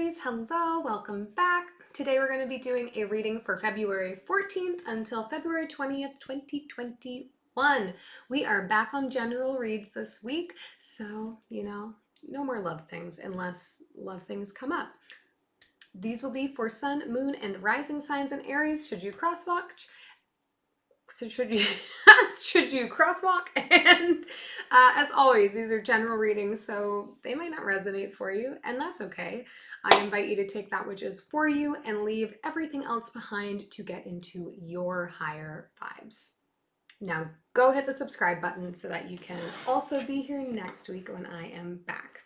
Aries, hello, welcome back. Today we're going to be doing a reading for February 14th until February 20th, 2021. We are back on general reads this week, so, no more love things unless love things come up. These will be for sun, moon, and rising signs in Aries. Should you crosswalk? Should you crosswalk? And as always, these are general readings, so they might not resonate for you, and that's okay. I invite you to take that which is for you and leave everything else behind to get into your higher vibes. Now go hit the subscribe button so that you can also be here next week when I am back.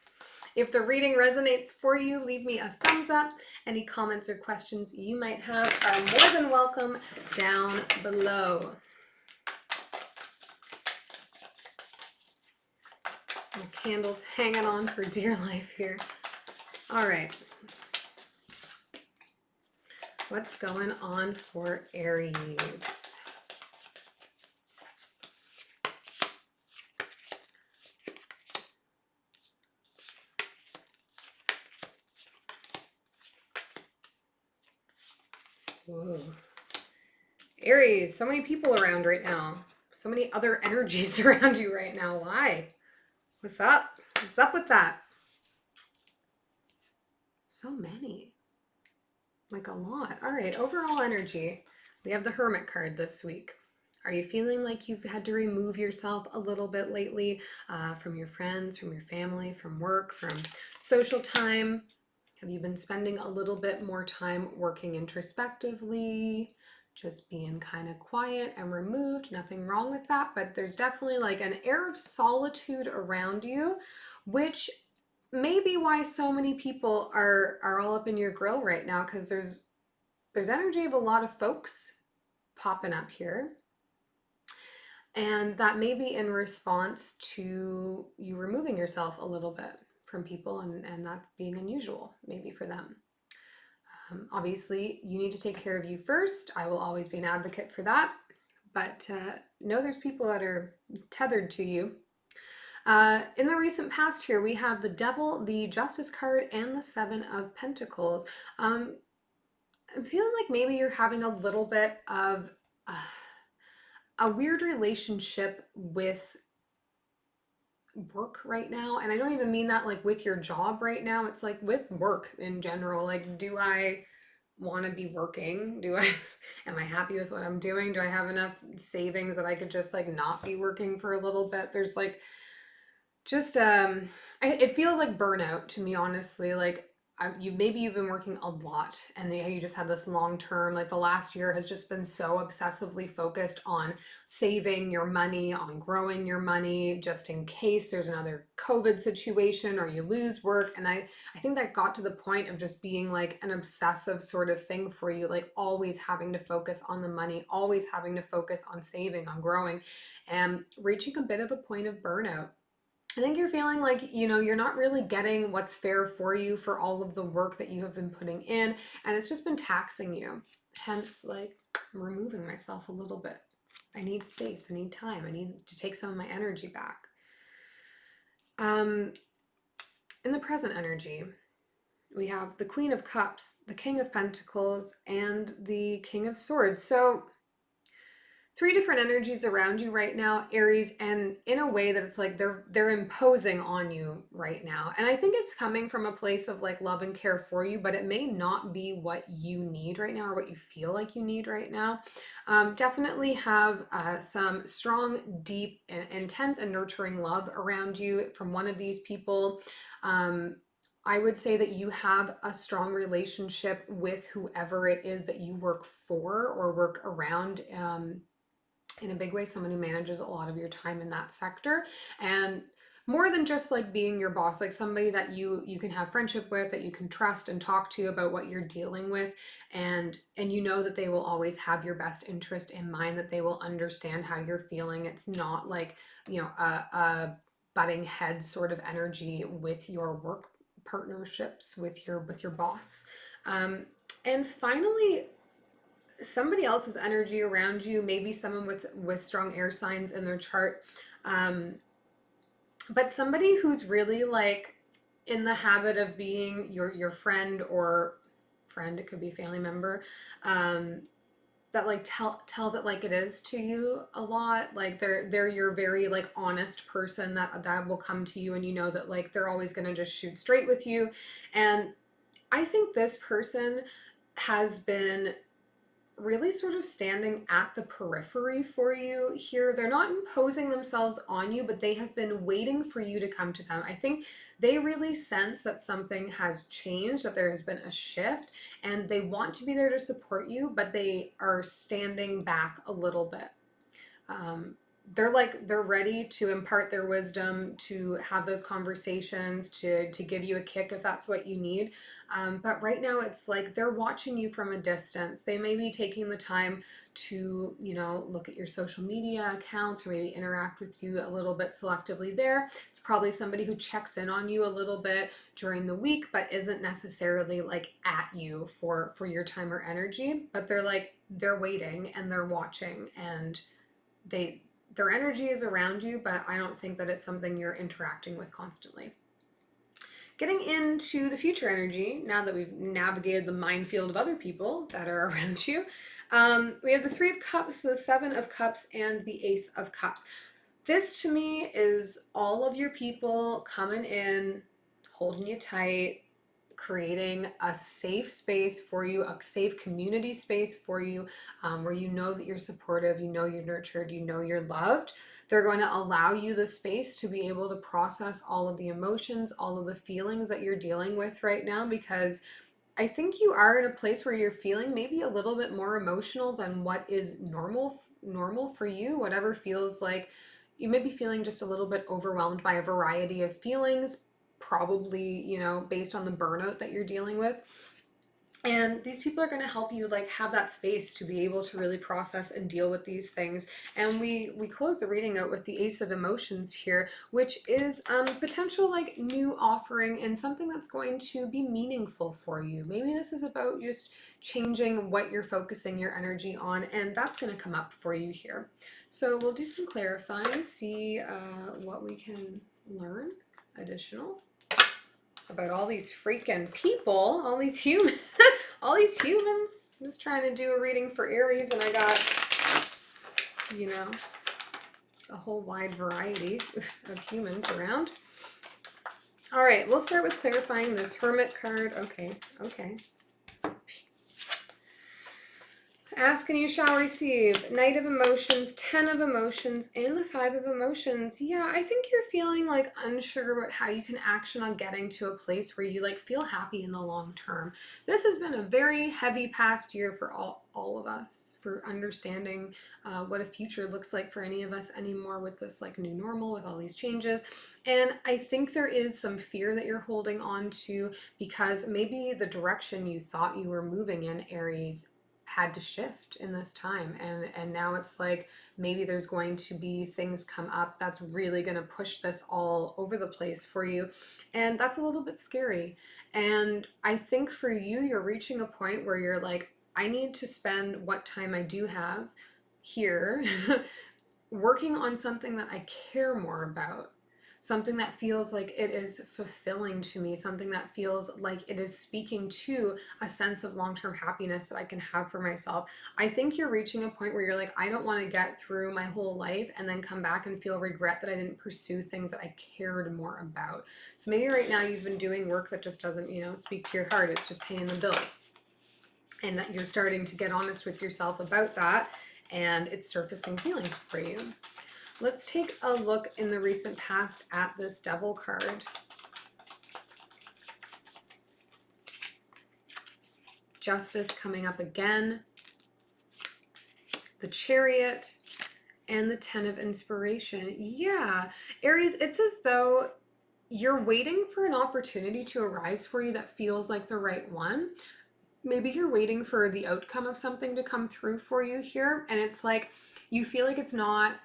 If the reading resonates for you, leave me a thumbs up. Any comments or questions you might have are more than welcome down below. My candle's hanging on for dear life here. All right. What's going on for Aries? Whoa. Aries, so many people around right now. So many other energies around you right now. Why? What's up? What's up with that? So many. Like a lot. All right, overall energy. We have the Hermit card this week. Are you feeling like you've had to remove yourself a little bit lately from your friends, from your family, from work, from social time? Have you been spending a little bit more time working introspectively, just being kind of quiet and removed? Nothing wrong with that, but there's definitely like an air of solitude around you, which may be why so many people are all up in your grill right now, because there's energy of a lot of folks popping up here. And that may be in response to you removing yourself a little bit from people, and that being unusual maybe for them. Obviously, you need to take care of you first. I will always be an advocate for that. But know there's people that are tethered to you. In the recent past here, we have the Devil, the Justice card, and the Seven of Pentacles. I'm feeling like maybe you're having a little bit of a weird relationship with work right now. And I don't even mean that like with your job right now. It's like with work in general. Like, do I want to be working? Am I happy with what I'm doing? Do I have enough savings that I could just like not be working for a little bit? There's like, just it feels like burnout to me, honestly. Like you've been working a lot, and you just had this long term, like the last year has just been so obsessively focused on saving your money, on growing your money, just in case there's another COVID situation or you lose work. And I think that got to the point of just being like an obsessive sort of thing for you, like always having to focus on the money, always having to focus on saving, on growing, and reaching a bit of a point of burnout. I think you're feeling like, you're not really getting what's fair for you for all of the work that you have been putting in, and it's just been taxing you. Hence, like, I'm removing myself a little bit. I need space. I need time. I need to take some of my energy back. In the present energy, we have the Queen of Cups, the King of Pentacles, and the King of Swords. So three different energies around you right now, Aries, and in a way that it's like they're imposing on you right now. And I think it's coming from a place of like love and care for you, but it may not be what you need right now or what you feel like you need right now. Definitely have some strong, deep, and intense and nurturing love around you from one of these people. I would say that you have a strong relationship with whoever it is that you work for or work around. In a big way, someone who manages a lot of your time in that sector, and more than just like being your boss, like somebody that you can have friendship with, that you can trust and talk to about what you're dealing with, and you know that they will always have your best interest in mind, that they will understand how you're feeling. It's not like a butting heads sort of energy with your work partnerships with your boss. And finally, somebody else's energy around you, maybe someone with strong air signs in their chart, but somebody who's really like in the habit of being your friend, or friend, it could be a family member, that like tells it like it is to you a lot. Like they're your very like honest person that will come to you, and you know that like they're always going to just shoot straight with you. And I think this person has been really sort of standing at the periphery for you here. They're not imposing themselves on you, but they have been waiting for you to come to them. I think they really sense that something has changed, that there has been a shift, and they want to be there to support you, but they are standing back a little bit. They're ready to impart their wisdom, to have those conversations, to give you a kick if that's what you need. But right now it's like they're watching you from a distance. They may be taking the time to, you know, look at your social media accounts, or maybe interact with you a little bit selectively there. It's probably somebody who checks in on you a little bit during the week, but isn't necessarily like at you for your time or energy. But they're waiting and they're watching, and their energy is around you, but I don't think that it's something you're interacting with constantly. Getting into the future energy, now that we've navigated the minefield of other people that are around you, we have the Three of Cups, the Seven of Cups, and the Ace of Cups. This to me is all of your people coming in, holding you tight, creating a safe space for you, a safe community space for you, where you know that you're supportive, you know you're nurtured, you know you're loved. They're going to allow you the space to be able to process all of the emotions, all of the feelings that you're dealing with right now, because I think you are in a place where you're feeling maybe a little bit more emotional than what is normal for you. Whatever feels like you may be feeling just a little bit overwhelmed by a variety of feelings, probably, you know, based on the burnout that you're dealing with. And these people are going to help you like have that space to be able to really process and deal with these things. And we close the reading out with the Ace of Emotions here, which is potential like new offering and something that's going to be meaningful for you. Maybe this is about just changing what you're focusing your energy on, and that's going to come up for you here. So we'll do some clarifying, see what we can learn additional about all these freaking people, all these humans, all these humans. I'm just trying to do a reading for Aries, and I got, you know, a whole wide variety of humans around. All right, we'll start with clarifying this Hermit card. Okay. Ask and you shall receive. Knight of Emotions, 10 of Emotions, and the 5 of Emotions. Yeah, I think you're feeling like unsure about how you can action on getting to a place where you like feel happy in the long term. This has been a very heavy past year for all of us, for understanding what a future looks like for any of us anymore with this like new normal, with all these changes. And I think there is some fear that you're holding on to because maybe the direction you thought you were moving in, Aries, had to shift in this time, and now it's like maybe there's going to be things come up that's really going to push this all over the place for you, and that's a little bit scary. And I think for you, you're reaching a point where you're like, I need to spend what time I do have here working on something that I care more about, something that feels like it is fulfilling to me, something that feels like it is speaking to a sense of long-term happiness that I can have for myself. I think you're reaching a point where you're like, I don't want to get through my whole life and then come back and feel regret that I didn't pursue things that I cared more about. So maybe right now you've been doing work that just doesn't, you know, speak to your heart. It's just paying the bills. And that you're starting to get honest with yourself about that, and it's surfacing feelings for you. Let's take a look in the recent past at this Devil card. Justice coming up again. The Chariot. And the 10 of Inspiration. Yeah, Aries, it's as though you're waiting for an opportunity to arise for you that feels like the right one. Maybe you're waiting for the outcome of something to come through for you here, and it's like you feel like it's not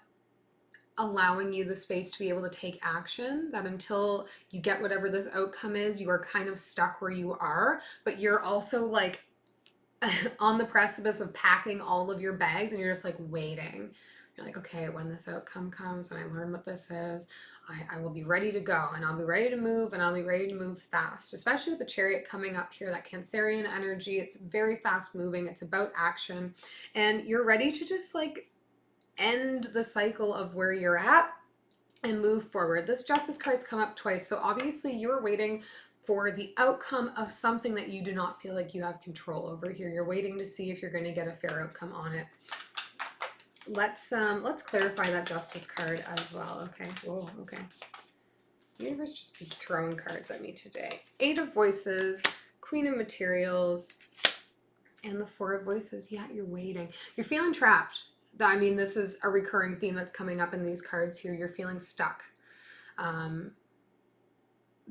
allowing you the space to be able to take action, that until you get whatever this outcome is, you are kind of stuck where you are, but you're also like on the precipice of packing all of your bags and you're just like waiting. You're like, okay, when this outcome comes, when I learn what this is, I will be ready to go, and I'll be ready to move, and I'll be ready to move fast, especially with the Chariot coming up here, that Cancerian energy. It's very fast moving. It's about action, and you're ready to just like end the cycle of where you're at and move forward. This Justice card's come up twice, so obviously you're waiting for the outcome of something that you do not feel like you have control over here. You're waiting to see if you're going to get a fair outcome on it. Let's clarify that Justice card as well. Okay. Whoa, okay. The universe just be throwing cards at me today. 8 of Voices, Queen of Materials, and the 4 of Voices. Yeah, you're waiting. You're feeling trapped. I mean, this is a recurring theme that's coming up in these cards here. You're feeling stuck.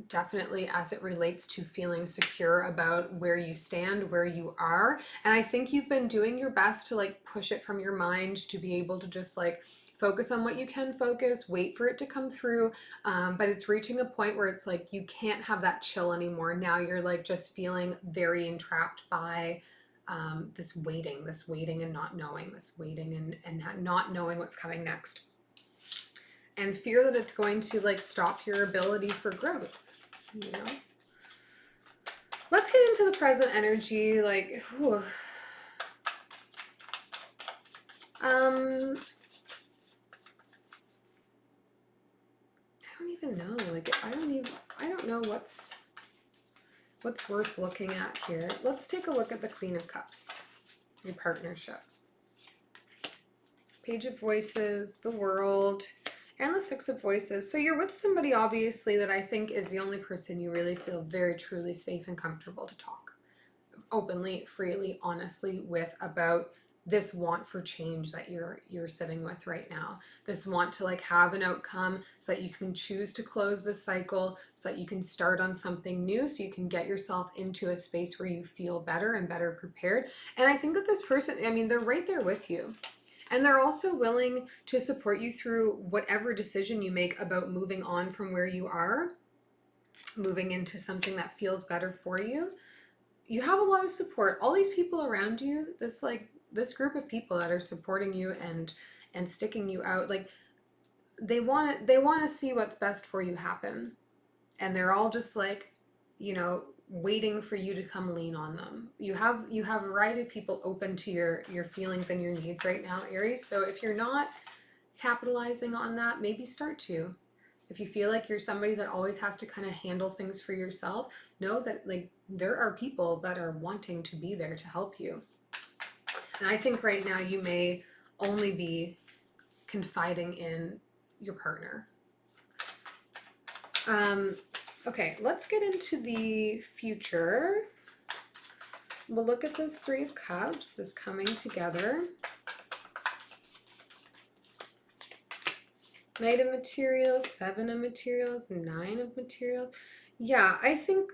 Definitely as it relates to feeling secure about where you stand, where you are. And I think you've been doing your best to like push it from your mind to be able to just like focus on what you can focus, wait for it to come through. But it's reaching a point where it's like you can't have that chill anymore. Now you're like just feeling very entrapped by this waiting and not knowing, this waiting and not knowing what's coming next. And fear that it's going to like stop your ability for growth, you know? Let's get into the present energy, like, whew. I don't even know, like, I don't know what's worth looking at here. Let's take a look at the Queen of Cups, your partnership. Page of Voices, the World, and the 6 of Voices. So you're with somebody, obviously, that I think is the only person you really feel very, truly safe and comfortable to talk openly, freely, honestly with about this want for change that you're sitting with right now. This want to like have an outcome so that you can choose to close this cycle, so that you can start on something new, so you can get yourself into a space where you feel better and better prepared. And I think that this person, I mean, they're right there with you. And they're also willing to support you through whatever decision you make about moving on from where you are, moving into something that feels better for you. You have a lot of support. All these people around you, this group of people that are supporting you and sticking you out, like they want to see what's best for you happen. And they're all just like, you know, waiting for you to come lean on them. You have a variety of people open to your feelings and your needs right now, Aries. So if you're not capitalizing on that, maybe start to. If you feel like you're somebody that always has to kind of handle things for yourself, know that like there are people that are wanting to be there to help you. And I think right now you may only be confiding in your partner. Okay, let's get into the future. We'll look at this 3 of Cups, this coming together. Knight of Materials, 7 of Materials, 9 of Materials. Yeah, I think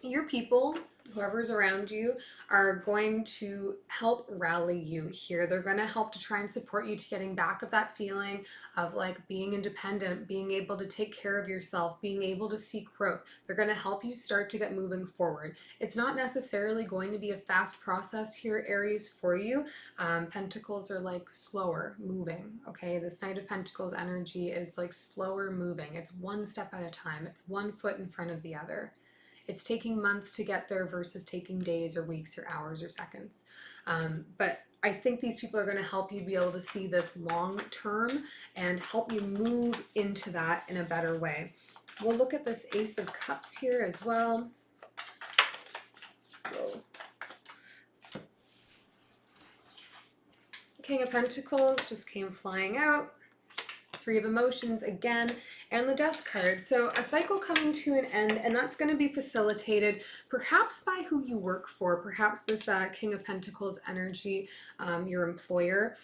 your people, whoever's around you, are going to help rally you here. They're going to help to try and support you to getting back of that feeling of like being independent, being able to take care of yourself, being able to seek growth. They're going to help you start to get moving forward. It's not necessarily going to be a fast process here, Aries, for you. Pentacles are like slower moving, okay? This Knight of Pentacles energy is like slower moving. It's one step at a time. It's one foot in front of the other. It's taking months to get there versus taking days or weeks or hours or seconds. But I think these people are going to help you be able to see this long term and help you move into that in a better way. We'll look at this Ace of Cups here as well. Whoa. King of Pentacles just came flying out. 3 of Emotions again, and the Death card. So a cycle coming to an end, and that's going to be facilitated perhaps by who you work for, perhaps this King of Pentacles energy, your employer,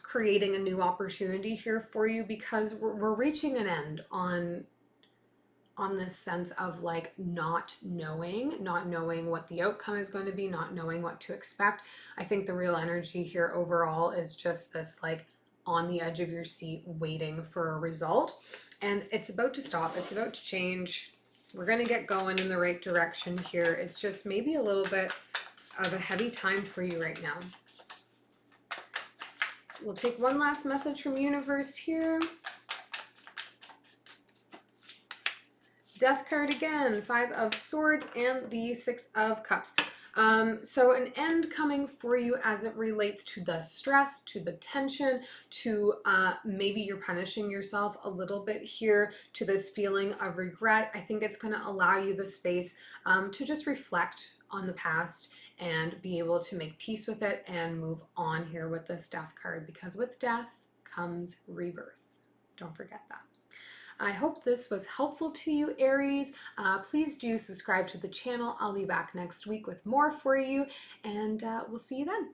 creating a new opportunity here for you, because we're reaching an end on this sense of like not knowing what the outcome is going to be, not knowing what to expect. I think the real energy here overall is just this like on the edge of your seat waiting for a result, and it's about to stop, it's about to change. We're going to get going in the right direction here. It's just maybe a little bit of a heavy time for you right now. we'll take one last message from universe here. Death card again, 5 of Swords and the 6 of Cups. So an end coming for you as it relates to the stress, to the tension, to maybe you're punishing yourself a little bit here, to this feeling of regret. I think it's going to allow you the space to just reflect on the past and be able to make peace with it and move on here with this Death card, because with death comes rebirth. Don't forget that. I hope this was helpful to you, Aries. Please do subscribe to the channel. I'll be back next week with more for you, and we'll see you then.